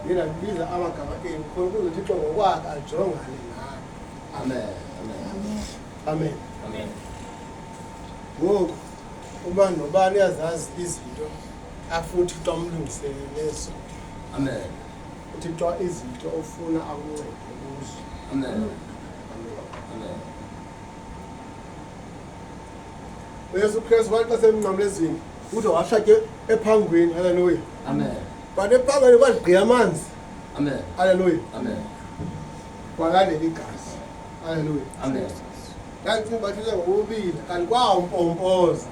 yena kubiza amagama enu khona ukuze uThixo ngokwakhe ajongane nawe. Amen. Amen. Amen. Ngoku ubani nobani uyazazi izinto afuna uThixo amlungiselele zona. Amen. uThixo izinto ofuna akuncede kuzo. Amen. Amen. Amen. uYesu Kristu wathi xa semnqamlezweni uthi washake ephangweni. Haleluya. Amen. But ephangweni kwagqiya amanzi. Amen. Haleluya. Amen. Kwalandela igazi. Haleluya. Amen. Kanti bathile ngokubili kanti kwampompoza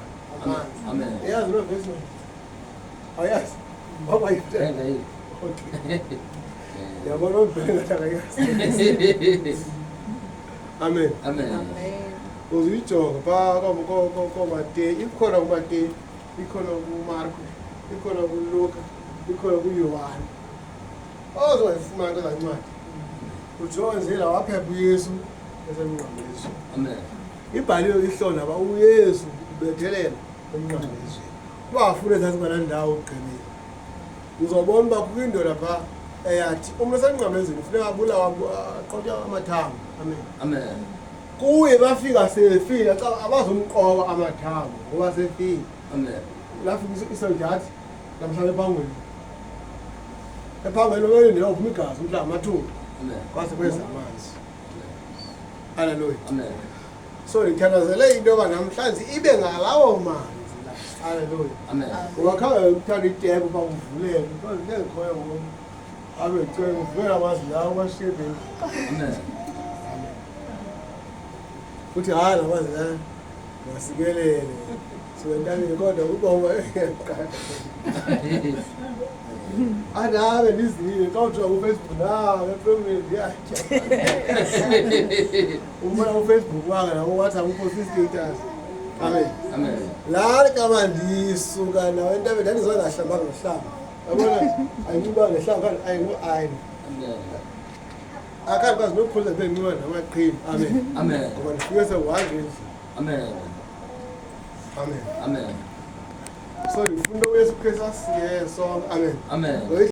amanzi. Amen. Yazi lo verse no. Ayazi. Baba yithe. Hey. Okay. Yabona ubheka akayazi. Amen. Amen. Uzijonga pha koMateyu, ikhona kuMateyu, ikhona kuMarko, ikhona kuLuka, ikhona kuYohane. Ozayifumana kwezaa ncwadi. Ujonge nje la waphepha uYesu esemnqamlezweni. Amen. Ibhaliwe ihlona ba uYesu ubethelela emnqamlezweni. Kuba afuna ezantsi kwanandawo ugqibile. Uzobona uba kukho indoda pha eyathi umuntu esemnqamlezweni funeka abulawa aqotywa amathambo. Amen. Amen. Kuye bafika sefile xa abazumqoka amathambo ngoba sefile. Amen. Lafika isoldathi lamhlala ephangweni. Ephangweni lo ndio uphuma igazi umhla amathumbu. Amen. Kwase kweza amanzi. Haleluya. Amen. So ngithandazele into yoba namhlanje ibe ngalawo manzi la. Haleluya. Amen. Ungakhange ukuthanda itepu uba uvulele because ngekhoyo ngoku abe ngicela uvulele amanzi lawo kwashebeni. Amen. Uthi hayi lamanzi la ngasikelele siwentanile kodwa ubonga eqala. Adabe ndizile xa ujonga uFacebook nawe efemini yakhe. Umbona uFacebook wanga nabo WhatsApp upost status. Amen. Amen. La kama ndisuka nawe entabe ndandizona ngahlamba ngohlamba. Yabona ayiba ngehlamba ayino ayino. Amen. Akakwazi kwazi nokuphuza bengiwa namaqhina. Amen. Amen. Ngoba ndifike sewazi. Amen. Amen. Amen. So ndifuna uYesu Kristu asiye sonke. Amen. Amen.